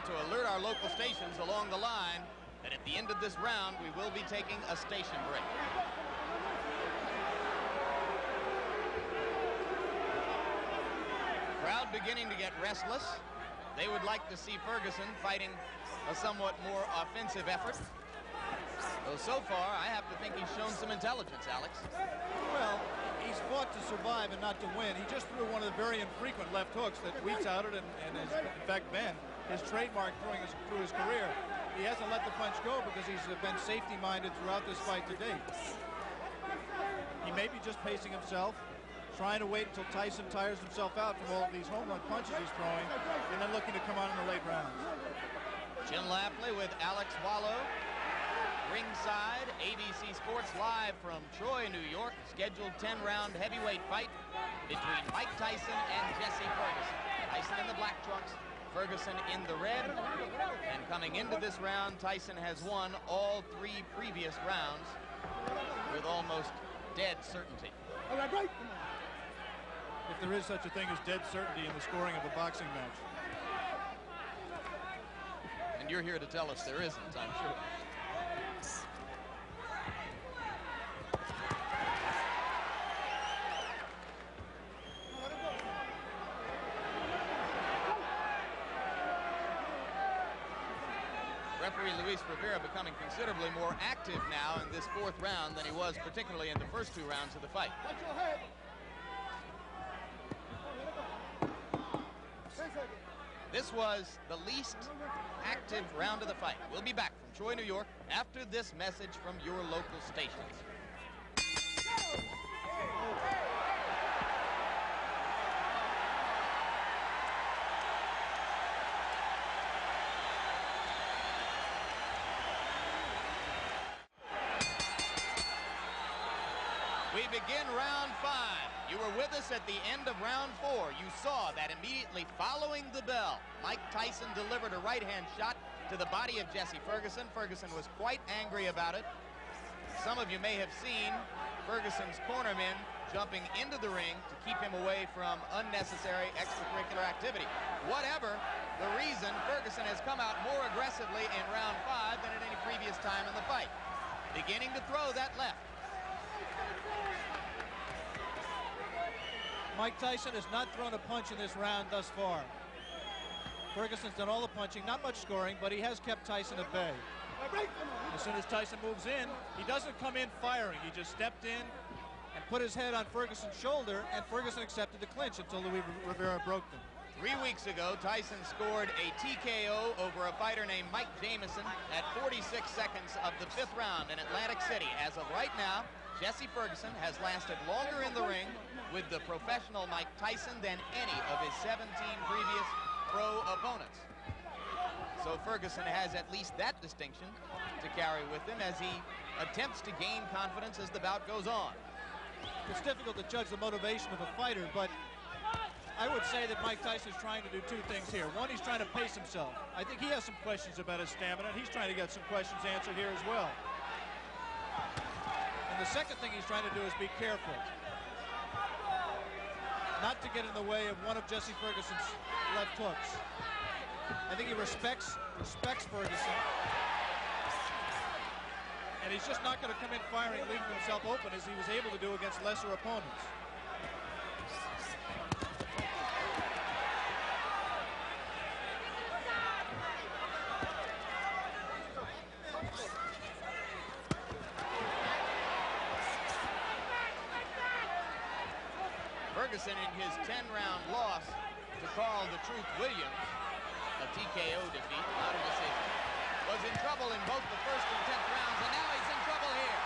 want to alert our local stations along the line that at the end of this round, we will be taking a station break. Crowd beginning to get restless. They would like to see Ferguson fighting a somewhat more offensive effort. Though so far, I have to think he's shown some intelligence, Alex. Well, he's fought to survive and not to win. He just threw one of the very infrequent left hooks that weeds out it and has, in fact, been his trademark through his career. He hasn't let the punch go because he's been safety-minded throughout this fight to date. He may be just pacing himself, trying to wait until Tyson tires himself out from all of these home run punches he's throwing, and then looking to come on in the late rounds. Jim Lafley with Alex Wallow. Ringside, ABC Sports live from Troy, New York. Scheduled 10-round heavyweight fight between Mike Tyson and Jesse Ferguson. Tyson in the black trunks, Ferguson in the red. And coming into this round, Tyson has won all 3 previous rounds with almost dead certainty. If there is such a thing as dead certainty in the scoring of a boxing match. And you're here to tell us there isn't, I'm sure. Referee Luis Rivera becoming considerably more active now in this 4th round than he was particularly in the first 2 rounds of the fight. This was the least active round of the fight. We'll be back from Troy, New York after this message from your local stations. We begin round 5. You were with us at the end of round 4. You saw that immediately following the bell, Mike Tyson delivered a right-hand shot to the body of Jesse Ferguson. Ferguson was quite angry about it. Some of you may have seen Ferguson's cornermen jumping into the ring to keep him away from unnecessary extracurricular activity. Whatever the reason, Ferguson has come out more aggressively in round 5 than at any previous time in the fight. Beginning to throw that left. Mike Tyson has not thrown a punch in this round thus far. Ferguson's done all the punching, not much scoring, but he has kept Tyson at bay. As soon as Tyson moves in, he doesn't come in firing. He just stepped in and put his head on Ferguson's shoulder, and Ferguson accepted the clinch until Luis Rivera broke them. 3 weeks ago, Tyson scored a TKO over a fighter named Mike Jamison at 46 seconds of the 5th round in Atlantic City. As of right now, Jesse Ferguson has lasted longer in the ring with the professional Mike Tyson than any of his 17 previous pro opponents. So Ferguson has at least that distinction to carry with him as he attempts to gain confidence as the bout goes on. It's difficult to judge the motivation of a fighter, but I would say that Mike Tyson is trying to do 2 things here. One, he's trying to pace himself. I think he has some questions about his stamina, and he's trying to get some questions answered here as well. And the second thing he's trying to do is be careful not to get in the way of one of Jesse Ferguson's left hooks. I think he respects Ferguson, and he's just not going to come in firing, leaving himself open as he was able to do against lesser opponents. Ferguson, in his 10-round loss to Carl the Truth Williams, a TKO defeat, not a decision, was in trouble in both the 1st and 10th rounds, and now he's in trouble here.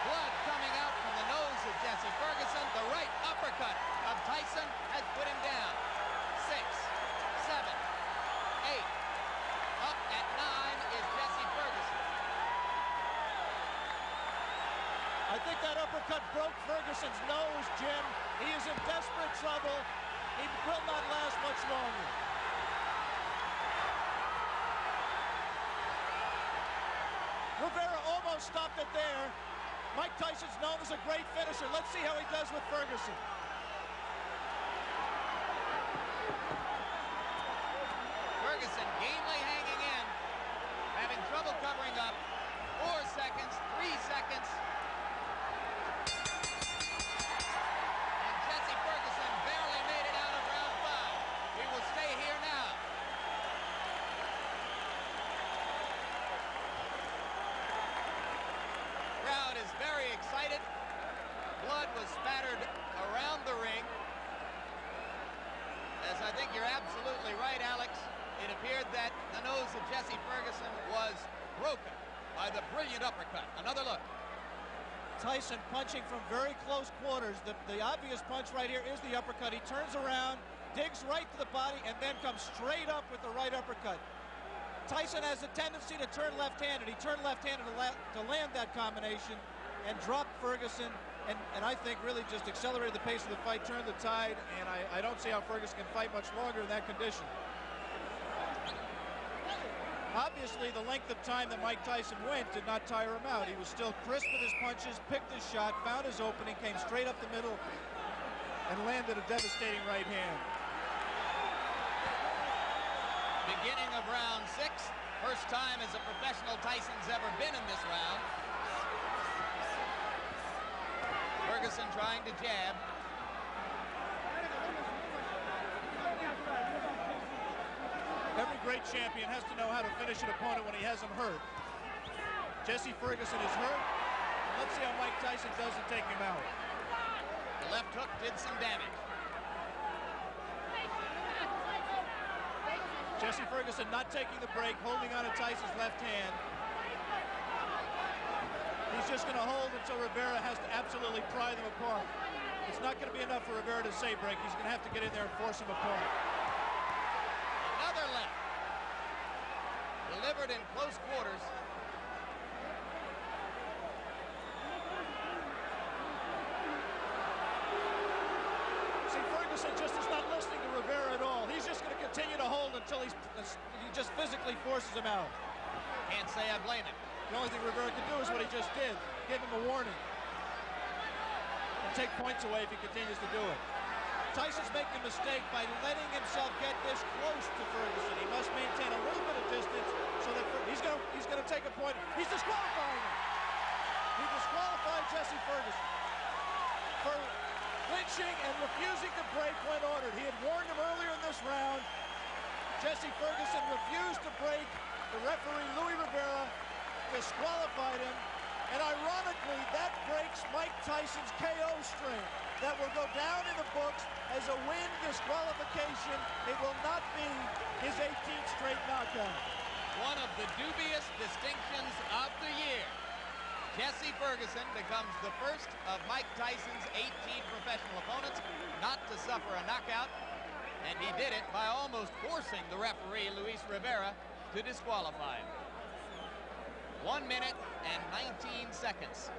Blood coming out from the nose of Jesse Ferguson. The right uppercut of Tyson has put him down. 6, 7, 8. Up at 9 is Jesse Ferguson. I think that uppercut broke Ferguson's nose, Jim. He is in desperate trouble. He will not last much longer. Rivera almost stopped it there. Mike Tyson's known as a great finisher. Let's see how he does with Ferguson. Ferguson gamely hanging blood was spattered around the ring. As I think you're absolutely right, Alex. It appeared that the nose of Jesse Ferguson was broken by the brilliant uppercut. Another look. Tyson punching from very close quarters. The obvious punch right here is the uppercut. He turns around, digs right to the body, and then comes straight up with the right uppercut. Tyson has a tendency to turn left-handed. He turned left-handed to land that combination and dropped Ferguson, and I think really just accelerated the pace of the fight, turned the tide, and I don't see how Ferguson can fight much longer in that condition. Obviously, the length of time that Mike Tyson went did not tire him out. He was still crisp with his punches, picked his shot, found his opening, came straight up the middle, and landed a devastating right hand. Beginning of round 6. First time as a professional Tyson's ever been in this round. Ferguson trying to jab. Every great champion has to know how to finish an opponent when he has him hurt. Jesse Ferguson is hurt. Let's see how Mike Tyson does to take him out. The left hook did some damage. Jesse Ferguson not taking the break, holding on to Tyson's left hand. He's just going to hold until Rivera has to absolutely pry them apart. It's not going to be enough for Rivera to say break. He's going to have to get in there and force him apart. Another left. Delivered in close quarters. See, Ferguson just is not listening to Rivera at all. He's just going to continue to hold until he just physically forces him out. Can't say I blame him. The only thing Rivera can do is what he just did. Give him a warning. And take points away if he continues to do it. Tyson's making a mistake by letting himself get this close to Ferguson. He must maintain a little bit of distance so that he's going to take a point. He's disqualifying him. He disqualified Jesse Ferguson for clinching and refusing to break when ordered. He had warned him earlier in this round. Jesse Ferguson refused to break. The referee, Louis Rivera, disqualified him. And ironically, that breaks Mike Tyson's KO string. That will go down in the books as a win disqualification. It will not be his 18th straight knockout. One of the dubious distinctions of the year. Jesse Ferguson becomes the first of Mike Tyson's 18 professional opponents not to suffer a knockout. And he did it by almost forcing the referee, Luis Rivera, to disqualify him. 1 minute and 19 seconds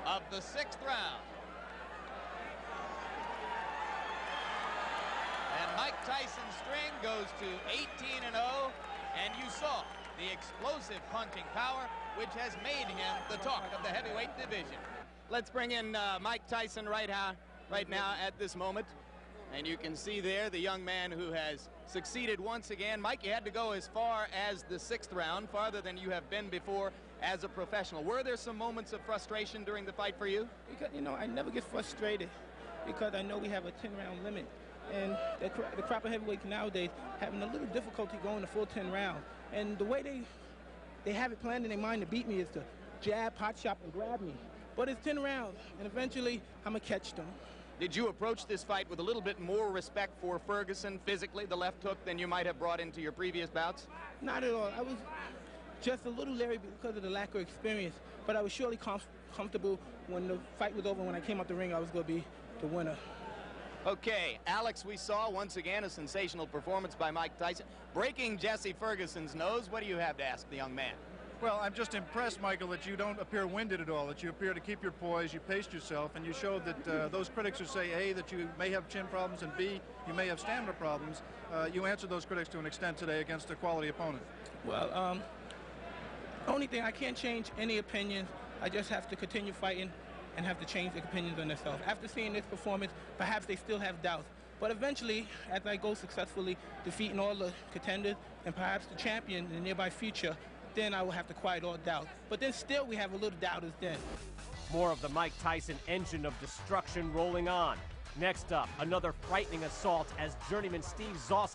of the 6th round. And Mike Tyson's string goes to 18-0, and you saw the explosive punching power, which has made him the talk of the heavyweight division. Let's bring in Mike Tyson right now at this moment. And you can see there the young man who has succeeded once again. Mike, you had to go as far as the 6th round, farther than you have been before as a professional. Were there some moments of frustration during the fight for you? Because, you know, I never get frustrated because I know we have a 10-round limit. And the crop of heavyweights nowadays having a little difficulty going the full 10 rounds. And the way they have it planned in their mind to beat me is to jab, pot shot, and grab me. But it's 10 rounds, and eventually I'm going to catch them. Did you approach this fight with a little bit more respect for Ferguson physically, the left hook, than you might have brought into your previous bouts? Not at all. I was just a little leery because of the lack of experience, but I was surely comfortable when the fight was over. When I came out the ring, I was going to be the winner. Okay, Alex, we saw once again a sensational performance by Mike Tyson, breaking Jesse Ferguson's nose. What do you have to ask the young man? Well, I'm just impressed, Michael, that you don't appear winded at all, that you appear to keep your poise, you paced yourself, and you showed that those critics who say, A, that you may have chin problems, and B, you may have stamina problems, you answered those critics to an extent today against a quality opponent. Well, only thing, I can't change any opinions. I just have to continue fighting and have to change their opinions on themselves. After seeing this performance, perhaps they still have doubts. But eventually, as I go successfully defeating all the contenders and perhaps the champion in the nearby future, then I will have to quiet all doubt. But then still we have a little doubt is then. More of the Mike Tyson engine of destruction rolling on. Next up, another frightening assault as journeyman Steve Zoss